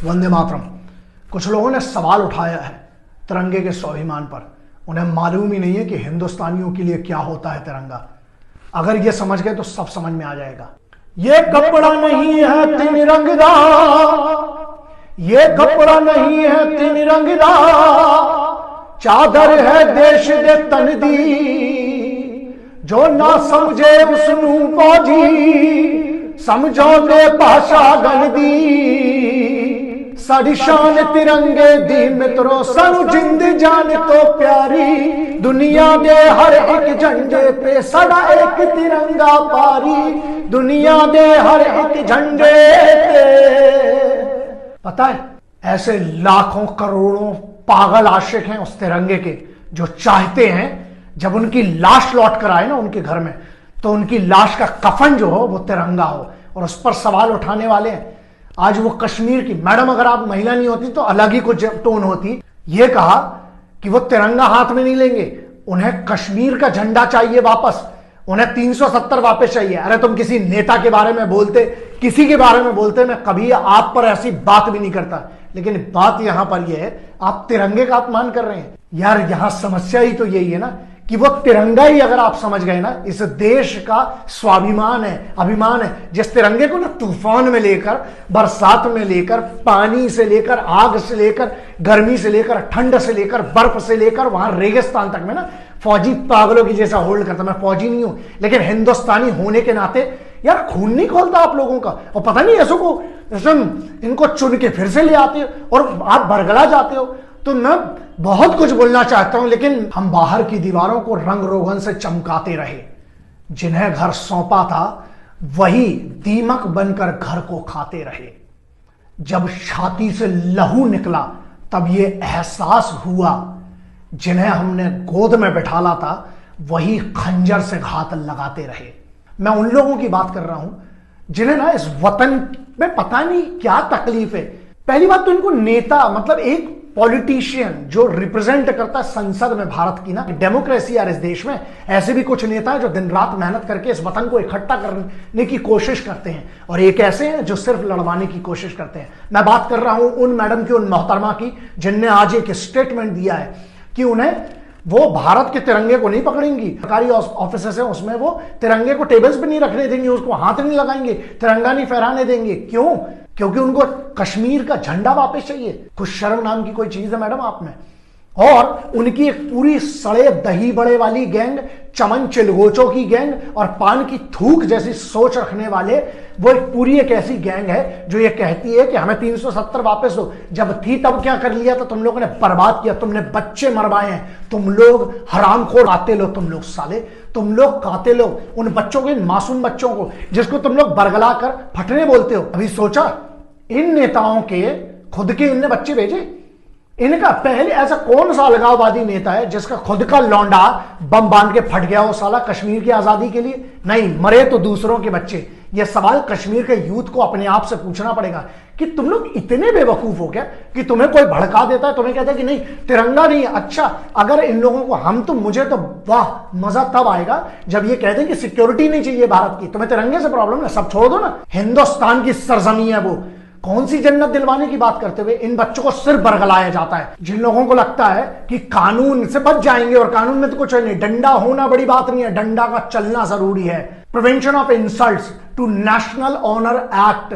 वंदे मातरम। कुछ लोगों ने सवाल उठाया है तिरंगे के स्वाभिमान पर। उन्हें मालूम ही नहीं है कि हिंदुस्तानियों के लिए क्या होता है तिरंगा। अगर ये समझ गए तो सब समझ में आ जाएगा। ये कपड़ा नहीं है तिरंगा, ये कपड़ा नहीं है तिरंगा, चादर है देश दे तन दी, जो ना समझे उसनू फौजी समझो दे भाषा गन दी। साड़ी शान तिरंगे दी मित्रों सानू जिंद जान तो प्यारी, दुनिया दे हर एक झंडे पे साड़ा एक तिरंगा पारी, दुनिया दे हर एक झंडे पे। पता है ऐसे लाखों करोड़ों पागल आशिक हैं उस तिरंगे के, जो चाहते हैं जब उनकी लाश लौट कर आए ना उनके घर में, तो उनकी लाश का कफन जो हो वो तिरंगा हो। और उस पर सवाल उठाने वाले हैं। आज वो कश्मीर की मैडम, अगर आप महिला नहीं होती तो अलग ही कुछ टोन होती। ये कहा कि वो तिरंगा हाथ में नहीं लेंगे, उन्हें कश्मीर का झंडा चाहिए वापस, उन्हें 370 वापस चाहिए। अरे तुम किसी नेता के बारे में बोलते, किसी के बारे में बोलते, मैं कभी आप पर ऐसी बात भी नहीं करता, लेकिन बात यहां पर यह है आप तिरंगे का अपमान कर रहे हैं। यार यहां समस्या ही तो यही है ना कि वो तिरंगा ही अगर आप समझ गए ना, इस देश का स्वाभिमान है, अभिमान है। जिस तिरंगे को ना तूफान में लेकर, बरसात में लेकर, पानी से लेकर, आग से लेकर, गर्मी से लेकर, ठंड से लेकर, बर्फ से लेकर, वहां रेगिस्तान तक में ना फौजी पागलों की जैसा होल्ड करता। मैं फौजी नहीं हूं, लेकिन हिंदुस्तानी होने के नाते यार खून नहीं खोलता आप लोगों का। और पता नहीं ऐसो को इनको चुन के फिर से ले आते हो और आप बरगला जाते हो। तो मैं बहुत कुछ बोलना चाहता हूं, लेकिन हम बाहर की दीवारों को रंग रोगन से चमकाते रहे। जिन्हें घर सौंपा था वही दीमक बनकर घर को खाते रहे। जब छाती से लहू निकला तब ये एहसास हुआ, जिन्हें हमने गोद में बिठाला था वही खंजर से घात लगाते रहे। मैं उन लोगों की बात कर रहा हूं जिन्हें ना इस वतन में पता नहीं क्या तकलीफ है। पहली बात तो इनको नेता, मतलब एक पॉलिटिशियन जो रिप्रेजेंट करता है संसद में भारत की ना डेमोक्रेसी यार इस देश में, ऐसे भी कुछ नेता हैं जो दिन रात मेहनत करके इस वतन को इकट्ठा करने की कोशिश करते हैं, और एक ऐसे हैं जो सिर्फ लड़वाने की कोशिश करते हैं। मैं बात कर रहा हूं उन मैडम की, उन मोहतरमा की, जिनने आज एक स्टेटमेंट दिया है कि उन्हें वो भारत के तिरंगे को नहीं पकड़ेंगी। सरकारी ऑफिसेस है उसमें वो तिरंगे को टेबल्स पे नहीं रखने देंगे, उसको हाथ नहीं लगाएंगे, तिरंगा नहीं फहराने देंगे। क्यों? क्योंकि उनको कश्मीर का झंडा वापस चाहिए। कुछ शर्म नाम की कोई चीज है मैडम आप में? और उनकी एक पूरी सड़े दही बड़े वाली गैंग, चमन चिलगोचों की गैंग और पान की थूक जैसी सोच रखने वाले, वो एक पूरी एक ऐसी गैंग है जो ये कहती है कि हमें 370 वापस दो। जब थी तब क्या कर लिया था तुम लोगों ने? बर्बाद किया। तुमने बच्चे मरवाए हैं, तुम लोग हरामखोर कातिल हो, तुम लोग साले, तुम लोग कातिल हो। उन बच्चों को, इन मासूम बच्चों को जिसको तुम लोग बरगला कर फटने बोलते हो। अभी सोचा इन नेताओं के खुद के इनने बच्चे भेजे? इनका पहले ऐसा कौन सा अलगाववादी नेता है जिसका खुद का लौंडा बम बांध के फट गया हो साला कश्मीर की आजादी के लिए? नहीं, मरे तो दूसरों के बच्चे। यह सवाल कश्मीर के यूथ को अपने आप से पूछना पड़ेगा कि तुम लोग इतने बेवकूफ हो क्या कि तुम्हें कोई भड़का देता है, तुम्हें कहता है कि नहीं तिरंगा नहीं। अच्छा, अगर इन लोगों को हम तो, मुझे तो वाह मजा तब आएगा जब ये कहते हैं कि सिक्योरिटी नहीं चाहिए भारत की। तुम्हें तिरंगे से प्रॉब्लम है, सब छोड़ दो ना। हिंदुस्तान की सरजमी है वो। कौन सी जन्नत दिलवाने की बात करते हुए इन बच्चों को सिर्फ बरगलाया जाता है। जिन लोगों को लगता है कि कानून से बच जाएंगे, और कानून में तो कुछ नहीं, डंडा होना बड़ी बात नहीं है, डंडा का चलना जरूरी है। Prevention of insults to national honour act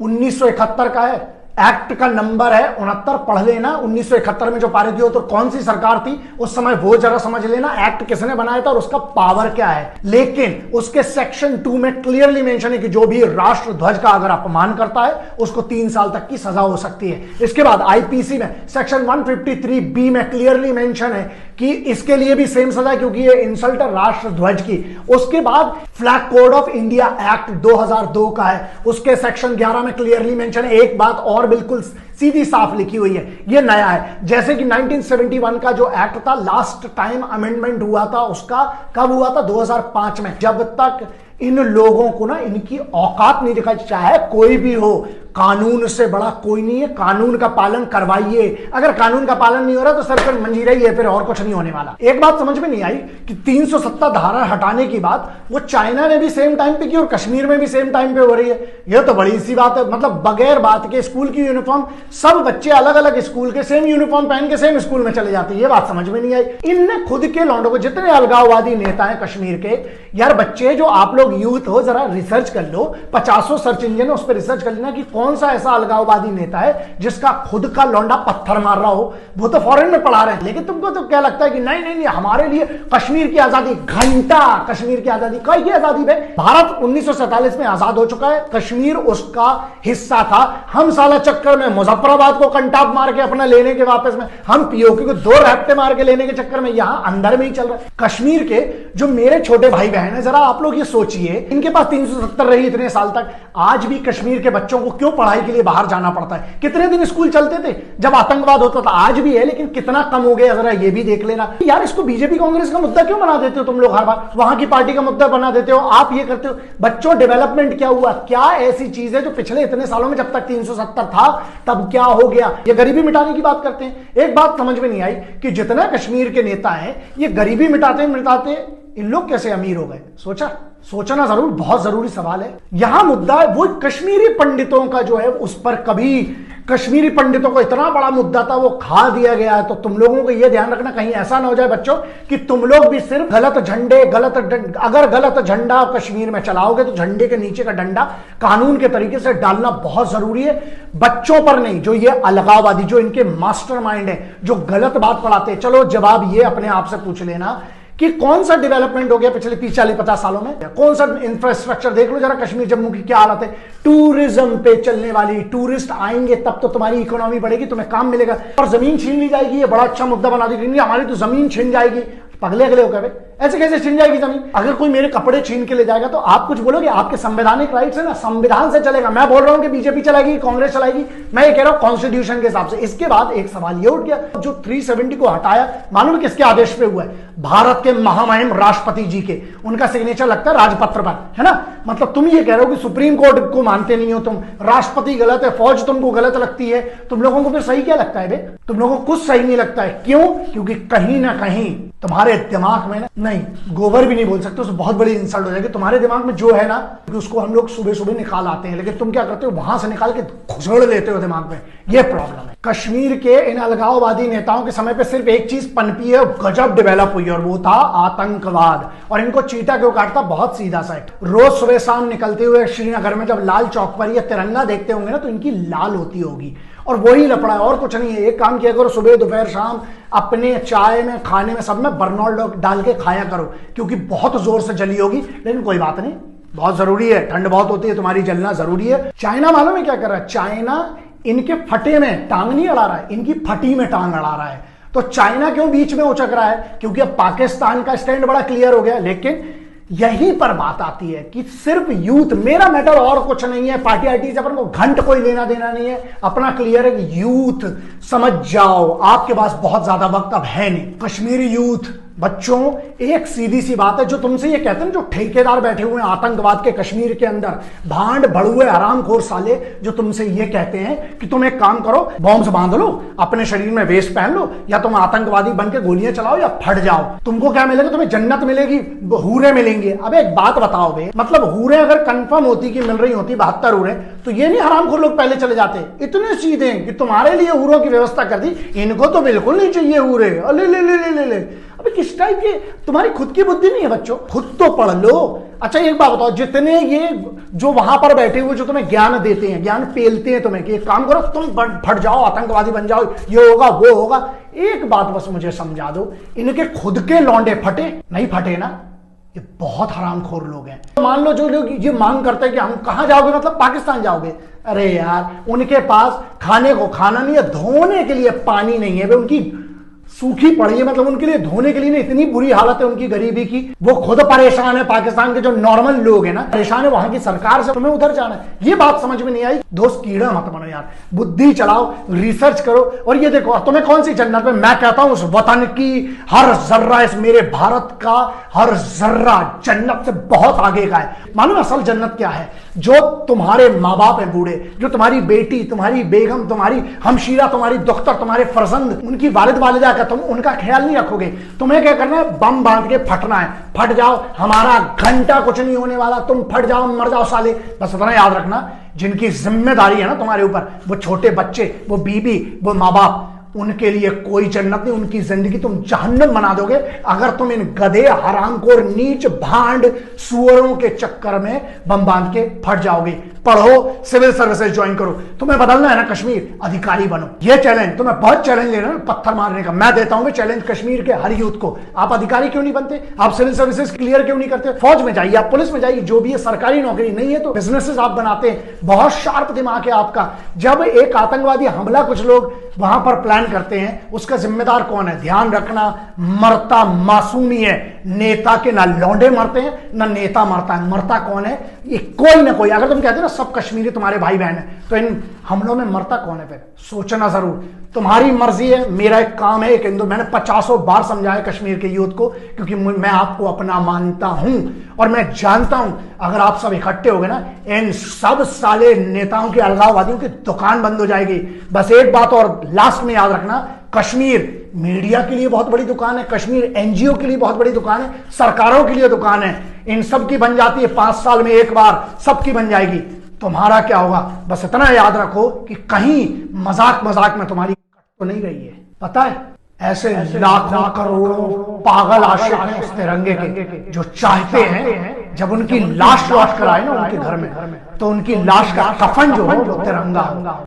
1971 का है। एक्ट का नंबर है 69, पढ़ लेना। 1971 में जो पारित हुआ तो कौन सी सरकार थी उस समय वो जरा समझ लेना, एक्ट किसने बनाया था और उसका पावर क्या है। लेकिन उसके सेक्शन 2 में क्लियरली मेंशन है कि जो भी राष्ट्र ध्वज का अगर अपमान करता है उसको 3 साल तक की सजा हो सकती है। इसके बाद आईपीसी में सेक्शन 153B में क्लियरली मेंशन है कि इसके लिए भी सेम सजा, क्योंकि ये इंसल्ट है राष्ट्र ध्वज की। उसके बाद flag code of India act 2002 का है, उसके सेक्शन 11 में क्लियरली मेंशन है। एक बात और बिल्कुल सीधी साफ लिखी हुई है, ये नया है। जैसे कि 1971 का जो एक्ट था, लास्ट टाइम अमेंडमेंट हुआ था उसका कब हुआ था? 2005 में। जब तक इन लोगों को ना इनकी औकात नहीं दिखाई, चाहे कोई भी हो, कानून से बड़ा कोई नहीं है, कानून का पालन करवाइए। अगर कानून का पालन नहीं हो रहा तो सर फिर मंजीरा ही है, फिर और कुछ नहीं होने वाला। एक बात समझ में नहीं आई कि 370 धारा हटाने की बात वो चाइना ने भी सेम टाइम पे की और कश्मीर में भी सेम टाइम पे हो रही है। यह तो बड़ी सी बात है। मतलब बगैर बात के स्कूल की यूनिफॉर्म, सब बच्चे अलग अलग स्कूल के सेम यूनिफॉर्म पहन के सेम स्कूल में चले जाते हैं। ये बात समझ में नहीं आई। इनने खुद के लौंडों को, जितने अलगाववादी नेता हैं कश्मीर के, यार बच्चे जो आप लोग यूथ हो, जरा रिसर्च कर लो, 50 सर्च इंजन है उस पर रिसर्च कर लेना कि कौन सा ऐसा अलगाववादी नेता है जिसका खुद का लौंडा पत्थर मार रहा हो। वो तो फॉरेन में पढ़ा रहे हैं, लेकिन तुमको तो क्या लगता है कि नहीं नहीं नहीं हमारे लिए कश्मीर की आजादी, घंटा कश्मीर की आजादी, कई की आजादी भाई। भारत 1947 में आजाद हो चुका है, कश्मीर उसका हिस्सा था। हम साला चक्कर में मुजफ्फराबाद को कंटाप मार के अपना लेने के वापस में, हम पीओके को 2 रैप्टे मार के लेने के चक्कर में यहां अंदर में ही चल रहा है। कश्मीर के जो मेरे छोटे भाई बहन है, जरा आप लोग ये सोचिए, इनके पास 370 रही इतने साल तक, आज भी कश्मीर के बच्चों को क्यों पढ़ाई के लिए बाहर जाना पड़ता है? कितने दिन स्कूल चलते थे जब आतंकवाद होता था? आज भी है, लेकिन कितना कम हो गया जरा ये भी देख लेना। यार इसको बीजेपी कांग्रेस का मुद्दा क्यों बना देते हो तुम लोग? हर बार वहां की पार्टी का मुद्दा बना देते हो, आप ये करते हो। बच्चों डेवलपमेंट क्या हुआ? क्या ऐसी चीज है जो पिछले इतने सालों में, जब तक 370 था तब क्या हो गया? ये गरीबी मिटाने की बात करते हैं। एक बात समझ में नहीं आई कि जितना कश्मीर के नेता हैं ये गरीबी मिटाते मिटाते इन लोग कैसे अमीर हो गए? सोचना जरूर बहुत जरूरी सवाल है। यहां मुद्दा है वो कश्मीरी पंडितों का जो है, उस पर कभी कश्मीरी पंडितों को इतना बड़ा मुद्दा था वो खा दिया गया है। तो तुम लोगों को यह ध्यान रखना कहीं ऐसा ना हो जाए बच्चों कि तुम लोग भी सिर्फ गलत झंडे, अगर गलत झंडा कश्मीर में चलाओगे तो झंडे के नीचे का डंडा कानून के तरीके से डालना बहुत जरूरी है। बच्चों पर नहीं, जो ये अलगाववादी, जो इनके मास्टरमाइंड है, जो गलत बात पढ़ाते हैं। चलो जवाब ये अपने आप से पूछ लेना कि कौन सा डेवलपमेंट हो गया पिछले 30-40-50 सालों में? कौन सा इंफ्रास्ट्रक्चर देख लो जरा कश्मीर जम्मू की क्या हालत है। टूरिज्म पे चलने वाली, टूरिस्ट आएंगे तब तो तुम्हारी इकोनॉमी बढ़ेगी, तुम्हें काम मिलेगा। और जमीन छीन ली जाएगी, ये बड़ा अच्छा मुद्दा बना दी, हमारी तो जमीन छीन जाएगी। पगले अगले हो गए, ऐसे कैसे छीन जाएगी जमीन? अगर कोई मेरे कपड़े छीन के ले जाएगा तो आप कुछ बोलोगे? आपके संवैधानिक राइट्स है ना, संविधान से चलेगा। मैं बोल रहा हूं कि बीजेपी चलाएगी, कांग्रेस चलाएगी, मैं ये कह रहा हूं कॉन्स्टिट्यूशन के हिसाब से। इसके बाद एक सवाल ये उठ गया, जो 370 को हटाया, मालूम है किसके आदेश पे हुआ है? भारत के महामहिम राष्ट्रपति जी के, उनका सिग्नेचर लगता है राजपत्र पर, है ना। मतलब तुम ये कह रहे हो कि सुप्रीम कोर्ट को मानते नहीं हो तुम, राष्ट्रपति गलत है, फौज तुमको गलत लगती है, तुम लोगों को फिर सही क्या लगता है बे? तुम लोगों को कुछ सही नहीं लगता है। क्यों? क्योंकि कहीं ना कहीं तुम्हारे दिमाग में ना, नहीं गोबर भी नहीं बोल सकते, उससे बहुत बड़ी इंसल्ट हो जाएगी। तुम्हारे दिमाग में जो है ना, उसको हम लोग सुबह सुबह निकाल आते हैं, लेकिन तुम क्या करते हो? वहां से निकाल के घुसड़ लेते हो दिमाग में। यह प्रॉब्लम है। कश्मीर के इन अलगाववादी नेताओं के समय पे सिर्फ एक चीज पनपी है, गजब डेवलप हुई है, और वो था आतंकवाद। और इनको चीटा क्यों काटता? बहुत सीधा सा है। रोज सुबह शाम निकलते हुए श्रीनगर में जब लाल चौक पर यह तिरंगा देखते होंगे ना, तो इनकी लाल होती होगी। और वही लफड़ा है, और कुछ नहीं है। एक काम किया करो, सुबह दोपहर शाम अपने चाय में, खाने में, सब में बर्नॉल डाल के खाया करो, क्योंकि बहुत जोर से जली होगी। लेकिन कोई बात नहीं, बहुत जरूरी है, ठंड बहुत होती है, तुम्हारी जलना जरूरी है। चाइना मालूम है क्या कर रहा है? चाइना इनके फटे में टांग नहीं अड़ा रहा है, इनकी फटी में टांग अड़ा रहा है। तो चाइना क्यों बीच में उचक रहा है? क्योंकि अब पाकिस्तान का स्टैंड बड़ा क्लियर हो गया। लेकिन यहीं पर बात आती है कि सिर्फ यूथ मेरा मैटर, और कुछ नहीं है। पार्टी आर्टी से अपन को घंट कोई लेना देना नहीं है, अपना क्लियर है कि यूथ समझ जाओ, आपके पास बहुत ज्यादा वक्त अब है नहीं। कश्मीरी यूथ बच्चों, एक सीधी सी बात है, जो तुमसे ये कहते हैं जो ठेकेदार बैठे हुए हैं आतंकवाद के कश्मीर के अंदर, भांड भड़ुए हरामखोर साले, जो तुमसे ये कहते हैं कि तुम एक काम करो, बॉम्ब बांध लो, अपने शरीर में वेस्ट पहन लो, या तुम आतंकवादी बन के गोलियां चलाओ या फट जाओ, तुमको क्या मिलेगा? तुम्हें जन्नत मिलेगी, हूरे मिलेंगे। अब एक बात बताओ बे, मतलब हूरे अगर कंफर्म होती कि मिल रही होती 72 हूरे, तो ये नहीं हरामखोर लोग पहले चले जाते। इतने सीधे कि तुम्हारे लिए हूरों की व्यवस्था कर दी, इनको तो बिल्कुल नहीं चाहिए हूरे। ले ले ले ले ले, अबे किस टाइप के, तुम्हारी खुद की बुद्धि नहीं है बच्चों? खुद तो पढ़ लो। अच्छा एक बात बताओ, जितने ये जो वहां पर बैठे हुए जो तुम्हें ज्ञान देते हैं, ज्ञान पेलते हैं तुम्हें कि एक काम करो, तुम फट जाओ, आतंकवादी बन जाओ, ये होगा वो होगा, एक बात बस मुझे समझा दो, इनके खुद के लौंडे फटे नहीं फटे ना? ये बहुत हरामखोर लोग हैं। मान लो जो लोग ये मांग करते हैं कि हम कहां जाओगे, मतलब पाकिस्तान जाओगे, अरे यार उनके पास खाने को खाना नहीं है, धोने के लिए पानी नहीं है, वे उनकी सूखी पड़ी है, मतलब उनके लिए धोने के लिए इतनी बुरी हालत है उनकी गरीबी की, वो खुद परेशान है। पाकिस्तान के जो नॉर्मल लोग हैं ना परेशान है, वहां की सरकार से तुम्हें उधर जाना है। ये बात समझ में नहीं आई। दोस्त कीड़ा मत बनो यार, बुद्धि चलाओ, रिसर्च करो और ये देखो तुम्हें कौन सी जन्नत में। मैं कहता हूं उस वतन की हर जर्रा, इस मेरे भारत का हर जर्रा जन्नत से बहुत आगे का है। मालूम असल जन्नत क्या है? जो तुम्हारे माँ बाप हैं बूढ़े, जो तुम्हारी बेटी, तुम्हारी बेगम, तुम्हारी हमशीरा, तुम्हारी दुख्तर, तुम्हारे फर्जंद, उनकी वालिद वालिदा का तुम उनका ख्याल नहीं रखोगे। तुम्हें क्या करना है? बम बांध के फटना है। फट जाओ, हमारा घंटा कुछ नहीं होने वाला, तुम फट जाओ, मर जाओ साले। बस इतना याद रखना, जिनकी जिम्मेदारी है ना तुम्हारे ऊपर, वो छोटे बच्चे, वो बीबी, वो माँ बाप, उनके लिए कोई जन्नत नहीं। उनकी जिंदगी तुम जहन्नम बना दोगे अगर तुम इन गधे, हरामखोर, नीच, भांड, सुअरों के चक्कर में बम बांध के फट जाओगे। पढ़ो, सिविल सर्विसेज ज्वाइन करो। तुम्हें बदलना है ना कश्मीर, अधिकारी बनो। ये चैलेंज तुम्हें बहुत चैलेंज लेना है पत्थर मारने का। मैं देता हूं चैलेंज कश्मीर के हर यूथ को। आप अधिकारी क्यों नहीं बनते? आप सिविल सर्विसेज क्लियर क्यों नहीं करते? फौज में जाइए, आप पुलिस में जाइए, जो भी है। सरकारी नौकरी नहीं है तो बिजनेसेस आप बनाते हैं। बहुत शार्प दिमाग है आपका। जब एक आतंकवादी हमला कुछ लोग वहां पर प्लान करते हैं, उसका जिम्मेदार कौन है? ध्यान रखना, मरता मासूमी है। नेता के ना लौंडे मरते हैं ना नेता मरता है। मरता कौन है? ये कोई ना कोई। अगर तुम कहते हो ना सब कश्मीरी तुम्हारे भाई बहन है, तो इन हमलों में मरता कौन है? फिर सोचना जरूर। तुम्हारी मर्जी है, मेरा एक काम है एक हिंदू। मैंने 50 बार समझाया कश्मीर के यूथ को, क्योंकि मैं आपको अपना मानता हूं और मैं जानता हूं अगर आप सब इकट्ठे हो गए ना, इन सब साले नेताओं के, अलगाववादियों की दुकान बंद हो जाएगी। बस एक बात और लास्ट में याद रखना, कश्मीर मीडिया के लिए बहुत बड़ी दुकान है, कश्मीर एनजीओ के लिए बहुत बड़ी दुकान है, सरकारों के लिए दुकान है। इन सब की बन जाती है 5 साल में एक बार, सबकी बन जाएगी। तुम्हारा क्या होगा? बस इतना याद रखो कि कहीं मजाक मजाक में तुम्हारी तो नहीं रही है। पता है ऐसे लाखों करोड़ों पागल आशिक हैं उस तिरंगे के, जो चाहते हैं जब उनकी लाश लौट कर आए ना उनके घर में, तो उनकी लाश का कफन जो हो वो तिरंगा हो।